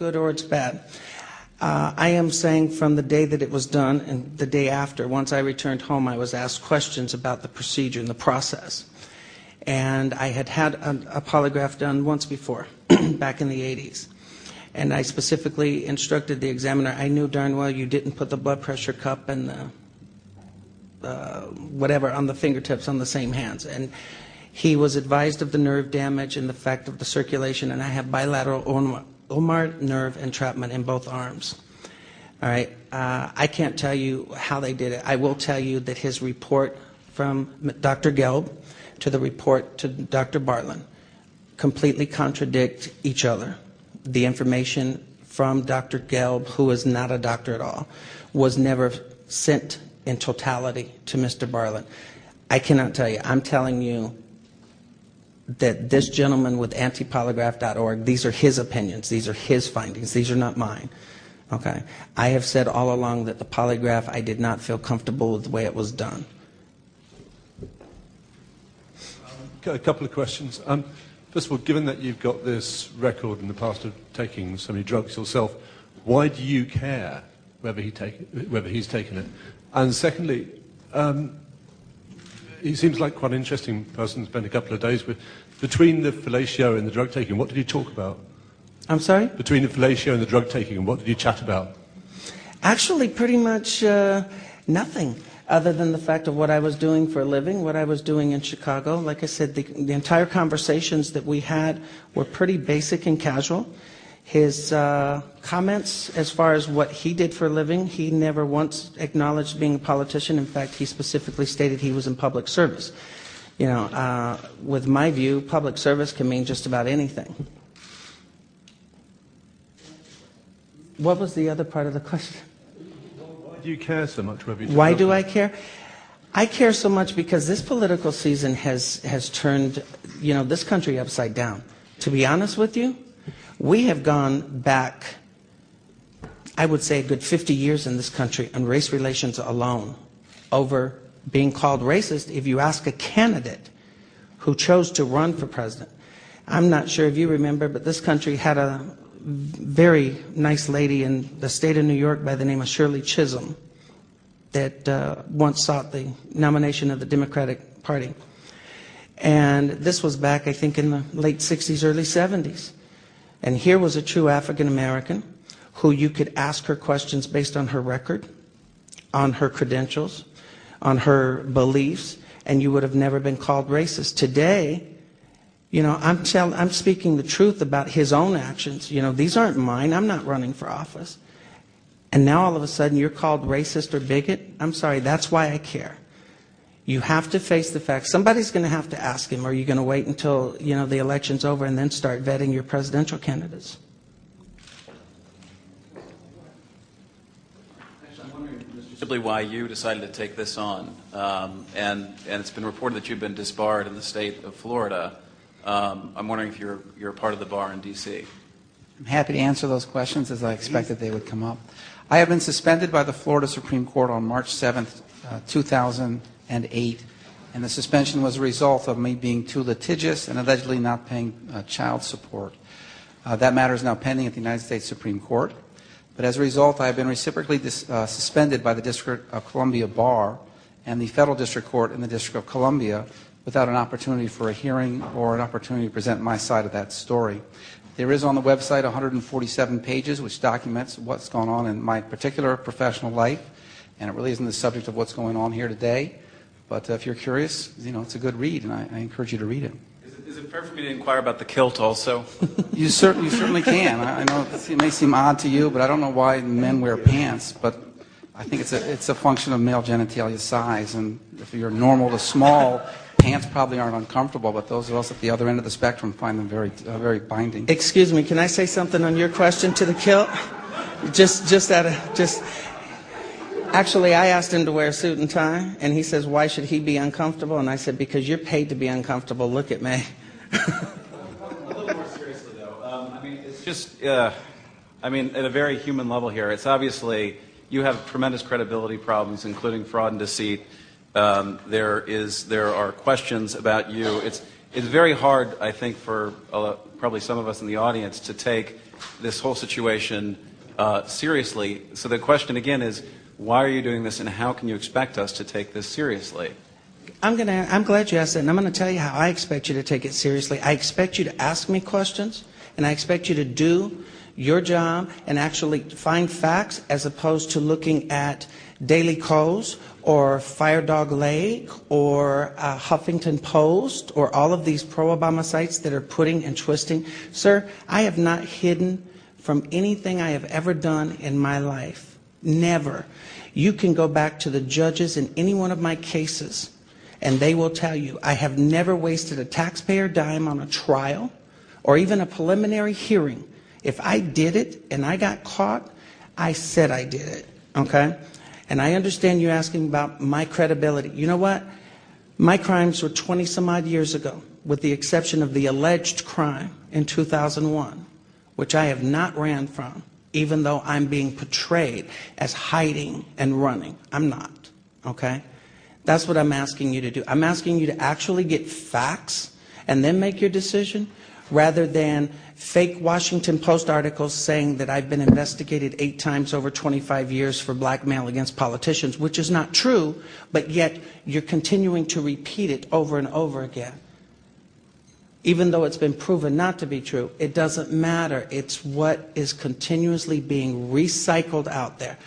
good or it's bad. I am saying from the day that it was done and the day after, once I returned home, I was asked questions about the procedure and the process. And I had had a polygraph done once before, back in the 80s. And I specifically instructed the examiner, I knew darn well you didn't put the blood pressure cup and the whatever on the fingertips on the same hands. And he was advised of the nerve damage and the fact of the circulation, and I have bilateral ulnar nerve entrapment in both arms. All right, I can't tell you how they did it. I will tell you that his report from Dr. Gelb to the report to Dr. Bartlett completely contradict each other. The information from Dr. Gelb, who is not a doctor at all, was never sent in totality to Mr. Bartlett. I cannot tell you. I'm telling you that this gentleman with antipolygraph.org, these are his opinions, these are his findings, these are not mine. Okay? I have said all along that the polygraph, I did not feel comfortable with the way it was done. A couple of questions. First of all, given that you've got this record in the past of taking so many drugs yourself, why do you care whether he's taken it? And secondly, he seems like quite an interesting person to spend a couple of days with. Between the fellatio and the drug taking, what did you talk about? I'm sorry? Between the fellatio and the drug taking, what did you chat about? Actually, pretty much nothing, other than the fact of what I was doing for a living, what I was doing in Chicago. Like I said, the entire conversations that we had were pretty basic and casual. His comments as far as what he did for a living, he never once acknowledged being a politician. In fact, he specifically stated he was in public service. You know, with my view, public service can mean just about anything. What was the other part of the question? Why do you care so much? Why do I care? I care so much because this political season has turned, you know, this country upside down. To be honest with you, we have gone back, I would say, a good 50 years in this country on race relations alone over being called racist if you ask a candidate who chose to run for president. I'm not sure if you remember, but this country had a very nice lady in the state of New York by the name of Shirley Chisholm that once sought the nomination of the Democratic Party. And this was back, I think, in the late 60s, early 70s. And here was a true African American who you could ask her questions based on her record, on her credentials, on her beliefs, and you would have never been called racist. Today, you know, I'm speaking the truth about his own actions. You know, these aren't mine. I'm not running for office. And now all of a sudden you're called racist or bigot? I'm sorry, that's why I care. You have to face the facts. Somebody's going to have to ask him, or are you going to wait until, you know, the election's over and then start vetting your presidential candidates? I'm wondering, simply why you decided to take this on. And it's been reported that you've been disbarred in the state of Florida. I'm wondering if you're a part of the bar in D.C. I'm happy to answer those questions as I expected they would come up. I have been suspended by the Florida Supreme Court on March 7th, 2008, and the suspension was a result of me being too litigious and allegedly not paying child support. That matter is now pending at the United States Supreme Court. But as a result, I have been reciprocally suspended by the District of Columbia Bar and the Federal District Court in the District of Columbia without an opportunity for a hearing or an opportunity to present my side of that story. There is on the website 147 pages which documents what's going on in my particular professional life, and it really isn't the subject of what's going on here today. But if you're curious, you know, it's a good read, and I encourage you to read it. Is it fair for me to inquire about the kilt also? You certainly can. I know it may seem odd to you, but I don't know why men wear pants, but I think it's a function of male genitalia size, and if you're normal to small, pants probably aren't uncomfortable, but those of us at the other end of the spectrum find them very binding. Excuse me, can I say something on your question to the kilt? Actually, I asked him to wear a suit and tie, and he says, why should he be uncomfortable? And I said, because you're paid to be uncomfortable. Look at me. A little more seriously, though. I mean, it's just, at a very human level here, it's obviously you have tremendous credibility problems, including fraud and deceit. There are questions about you. It's very hard, I think, for probably some of us in the audience to take this whole situation seriously. So the question again is, why are you doing this, and how can you expect us to take this seriously? I'm glad you asked that, and I'm going to tell you how I expect you to take it seriously. I expect you to ask me questions, and I expect you to do your job and actually find facts as opposed to looking at Daily Kos or Fire Dog Lake or Huffington Post or all of these pro-Obama sites that are putting and twisting. Sir, I have not hidden from anything I have ever done in my life. Never. You can go back to the judges in any one of my cases, and they will tell you I have never wasted a taxpayer dime on a trial or even a preliminary hearing. If I did it and I got caught, I said I did it, okay? And I understand you asking about my credibility. You know what? My crimes were 20-some-odd years ago, with the exception of the alleged crime in 2001, which I have not ran from, even though I'm being portrayed as hiding and running. I'm not, okay? That's what I'm asking you to do. I'm asking you to actually get facts and then make your decision, rather than fake Washington Post articles saying that I've been investigated 8 times over 25 years for blackmail against politicians, which is not true, but yet you're continuing to repeat it over and over again. Even though it's been proven not to be true, it doesn't matter. It's what is continuously being recycled out there.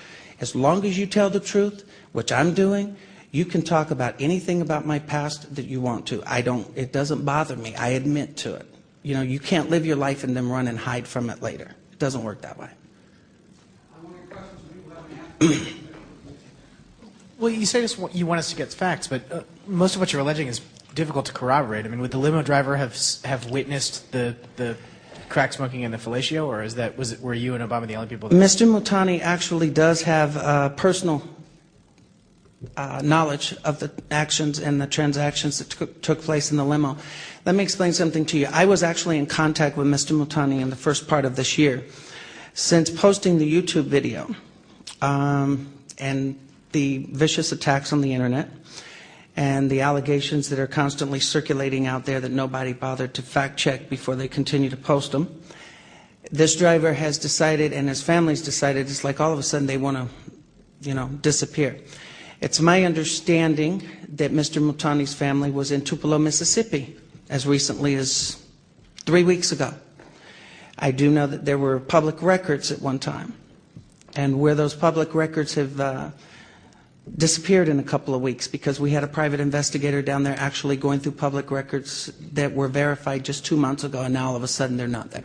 As long as you tell the truth, which I'm doing, you can talk about anything about my past that you want to. It doesn't bother me. I admit to it. You know, you can't live your life and then run and hide from it later. It doesn't work that way. Well, you say you want us to get facts, but most of what you're alleging is difficult to corroborate. I mean, would the limo driver have witnessed the crack smoking and the fellatio, or were you and Obama the only people? Mr. Mutani actually does have personal knowledge of the actions and the transactions that took place in the limo. Let me explain something to you. I was actually in contact with Mr. Mutani in the first part of this year. Since posting the YouTube video and the vicious attacks on the internet and the allegations that are constantly circulating out there that nobody bothered to fact check before they continue to post them, this driver has decided, and his family's decided, it's like all of a sudden they want to, disappear. It's my understanding that Mr. Mutani's family was in Tupelo, Mississippi as recently as 3 weeks ago. I do know that there were public records at one time, and where those public records have disappeared in a couple of weeks because we had a private investigator down there actually going through public records that were verified just 2 months ago, and now all of a sudden they're not there.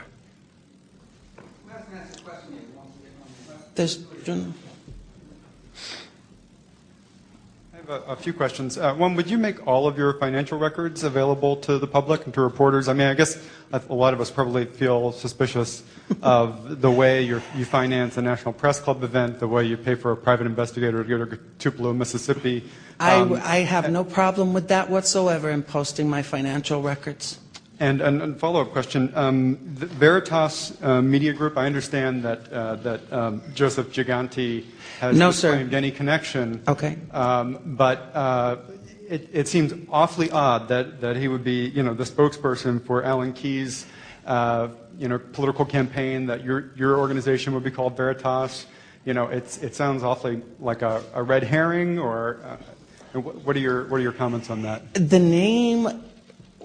There's... A few questions. One, would you make all of your financial records available to the public and to reporters? I mean, I guess a lot of us probably feel suspicious of the way you finance a National Press Club event, the way you pay for a private investigator to go to Tupelo, Mississippi. I have no problem with that whatsoever in posting my financial records. And a follow-up question. The Veritas Media Group, I understand that Joseph Giganti has disclaimed any connection. Okay. But it seems awfully odd that he would be, the spokesperson for Alan Keyes' political campaign, that your organization would be called Veritas. It sounds awfully like a red herring, or what are your comments on that? The name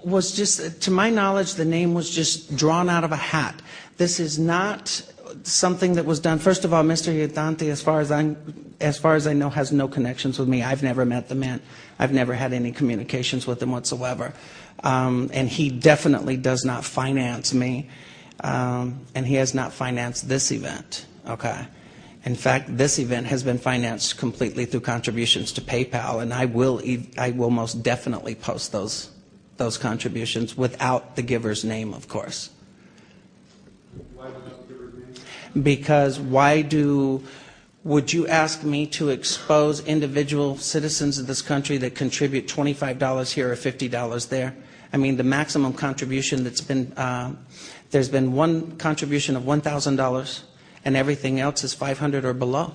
was just, to my knowledge, the name was just drawn out of a hat. This is not something that was done. First of all, Mr. Giganti, as far as I know, has no connections with me. I've never met the man. I've never had any communications with him whatsoever. And he definitely does not finance me. And he has not financed this event. Okay. In fact, this event has been financed completely through contributions to PayPal, and I will most definitely post those contributions without the giver's name, of course. Why without the giver's name? Because would you ask me to expose individual citizens of this country that contribute $25 here or $50 there? I mean, the maximum contribution that's been, there's been one contribution of $1,000, and everything else is $500 or below.